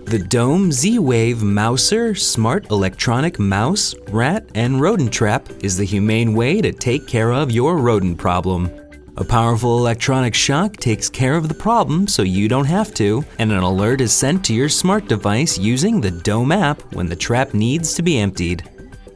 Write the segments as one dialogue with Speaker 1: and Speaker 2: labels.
Speaker 1: The Dome Z-Wave Mouser Smart Electronic Mouse, Rat, and Rodent Trap is the humane way to take care of your rodent problem. A powerful electronic shock takes care of the problem so you don't have to, and an alert is sent to your smart device using the Dome app when the trap needs to be emptied.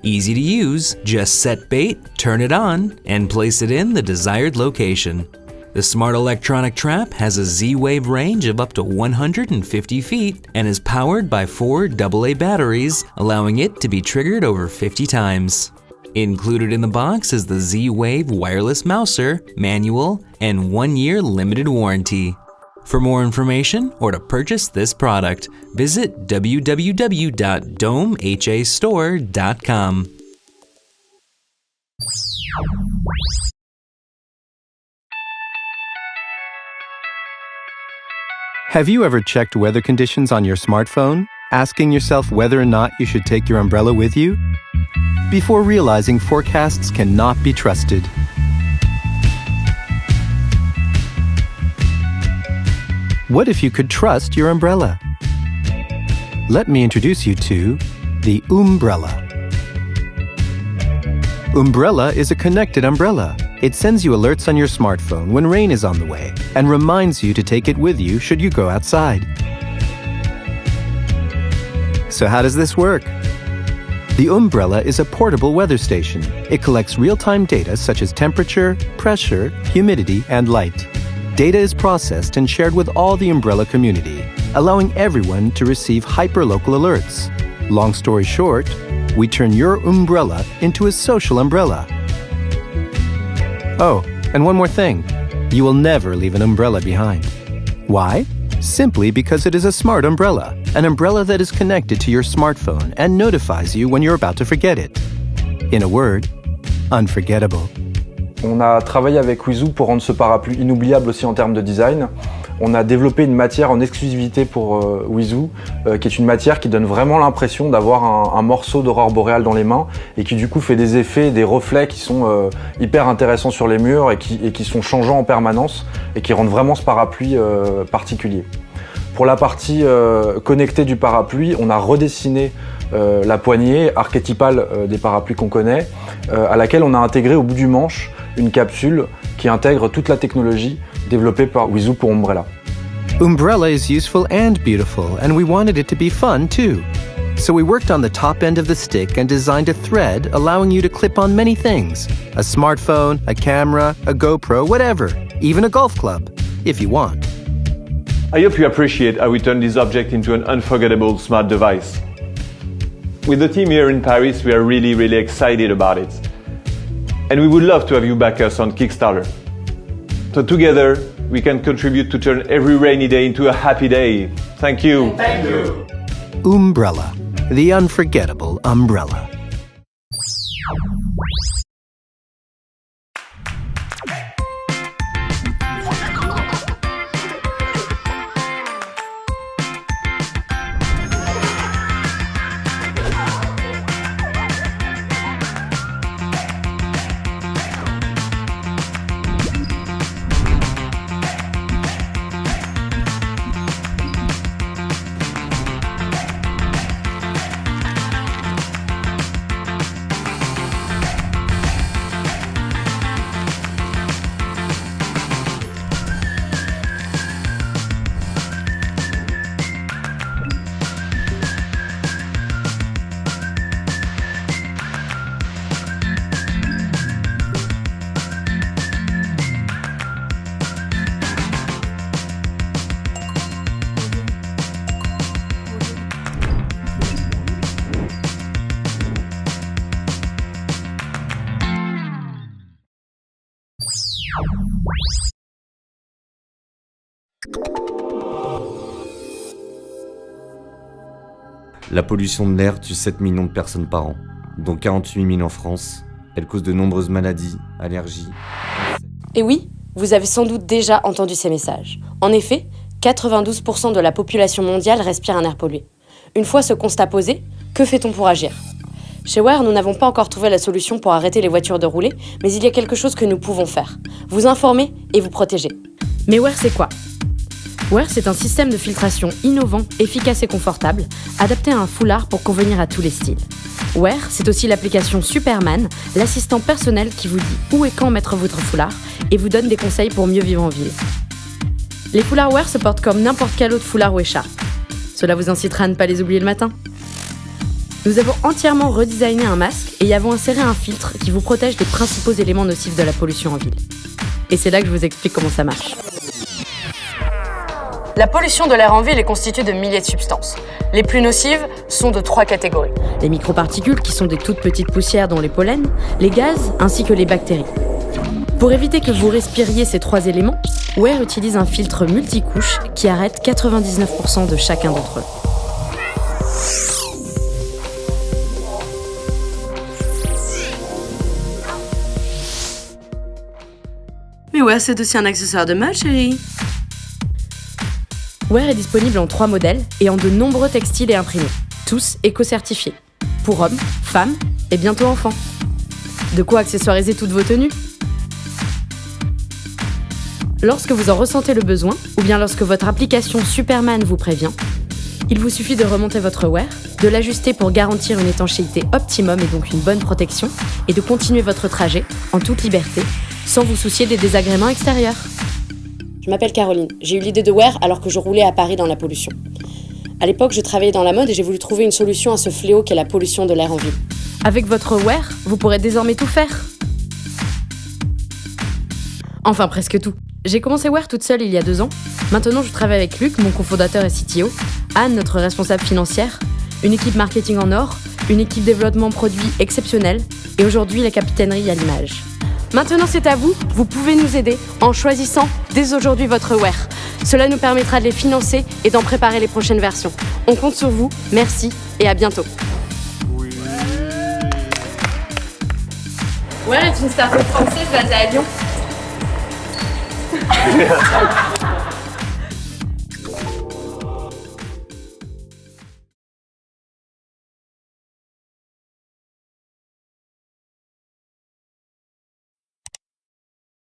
Speaker 1: Easy to use, just set bait, turn it on, and place it in the desired location. The smart electronic trap has a Z-Wave range of up to 150 feet and is powered by 4 AA batteries, allowing it to be triggered over 50 times. Included in the box is the Z-Wave Wireless Mouser, manual, and 1-year limited warranty. For more information or to purchase this product, visit www.domehastore.com.
Speaker 2: Have you ever checked weather conditions on your smartphone, asking yourself whether or not you should take your umbrella with you? Before realizing forecasts cannot be trusted. What if you could trust your umbrella? Let me introduce you to the Umbrella. Umbrella is a connected umbrella. It sends you alerts on your smartphone when rain is on the way and reminds you to take it with you should you go outside. So how does this work? The Umbrella is a portable weather station. It collects real-time data such as temperature, pressure, humidity, and light. Data is processed and shared with all the Umbrella community, allowing everyone to receive hyper-local alerts. Long story short, we turn your umbrella into a social umbrella. Oh, and one more thing. You will never leave an umbrella behind. Why? Simply because it is a smart umbrella, an umbrella that is connected to your smartphone and notifies you when you're about to forget it. In a word, unforgettable.
Speaker 3: On a travaillé avec Weezoo pour rendre ce parapluie inoubliable aussi en termes de design. On a développé une matière en exclusivité pour Weezoo, qui est une matière qui donne vraiment l'impression d'avoir un morceau d'aurore boréale dans les mains et qui du coup fait des effets, des reflets qui sont hyper intéressants sur les murs et qui sont changeants en permanence et qui rendent vraiment ce parapluie particulier. Pour la partie connectée du parapluie, on a redessiné la poignée archétypale des parapluies qu'on connaît, à laquelle on a intégré au bout du manche une capsule qui intègre toute la technologie développée par Weezoo pour Umbrella.
Speaker 2: Umbrella is useful and beautiful, and we wanted it to be fun too. So we worked on the top end of the stick and designed a thread allowing you to clip on many things. A smartphone, a camera, a GoPro, whatever. Even a golf club, if you want.
Speaker 4: I hope you appreciate how we turned this object into an unforgettable smart device. With the team here in Paris, we are really excited about it. And we would love to have you back us on Kickstarter. So together, we can contribute to turn every rainy day into a happy day. Thank you.
Speaker 5: Thank you.
Speaker 2: Umbrella, the unforgettable umbrella.
Speaker 5: La pollution de l'air tue 7 millions de personnes par an, dont 48 000 en France. Elle cause de nombreuses maladies, allergies.
Speaker 6: Et oui, vous avez sans doute déjà entendu ces messages. En effet, 92% de la population mondiale respire un air pollué. Une fois ce constat posé, que fait-on pour agir ? Chez Wear, nous n'avons pas encore trouvé la solution pour arrêter les voitures de rouler, mais il y a quelque chose que nous pouvons faire. Vous informer et vous protéger. Mais Wear, c'est quoi ? Wear, c'est un système de filtration innovant, efficace et confortable, adapté à un foulard pour convenir à tous les styles. Wear, c'est aussi l'application Superman, l'assistant personnel qui vous dit où et quand mettre votre foulard et vous donne des conseils pour mieux vivre en ville. Les foulards Wear se portent comme n'importe quel autre foulard ou écharpe. Cela vous incitera à ne pas les oublier le matin. Nous avons entièrement redesigné un masque et y avons inséré un filtre qui vous protège des principaux éléments nocifs de la pollution en ville. Et c'est là que je vous explique comment ça marche. La pollution de l'air en ville est constituée de milliers de substances. Les plus nocives sont de 3 catégories. Les microparticules, qui sont des toutes petites poussières dont les pollens, les gaz, ainsi que les bactéries. Pour éviter que vous respiriez ces 3 éléments, Wear utilise un filtre multicouche qui arrête 99% de chacun d'entre eux. Mais Wear, c'est aussi un accessoire de mode, chérie. Wear est disponible en 3 modèles et en de nombreux textiles et imprimés, tous éco-certifiés, pour hommes, femmes et bientôt enfants. De quoi accessoiriser toutes vos tenues ? Lorsque vous en ressentez le besoin, ou bien lorsque votre application Superman vous prévient, il vous suffit de remonter votre Wear, de l'ajuster pour garantir une étanchéité optimum et donc une bonne protection, et de continuer votre trajet en toute liberté, sans vous soucier des désagréments extérieurs. Je m'appelle Caroline. J'ai eu l'idée de Wear alors que je roulais à Paris dans la pollution. À l'époque, je travaillais dans la mode et j'ai voulu trouver une solution à ce fléau qu'est la pollution de l'air en ville. Avec votre Wear, vous pourrez désormais tout faire. Enfin, presque tout. J'ai commencé Wear toute seule il y a 2 ans. Maintenant, je travaille avec Luc, mon cofondateur et CTO, Anne, notre responsable financière, une équipe marketing en or, une équipe développement produit exceptionnelle et aujourd'hui la capitainerie à l'image. Maintenant, c'est à vous. Vous pouvez nous aider en choisissant dès aujourd'hui votre Wear. Cela nous permettra de les financer et d'en préparer les prochaines versions. On compte sur vous. Merci et à bientôt. Wear est une start-up française basée à Lyon.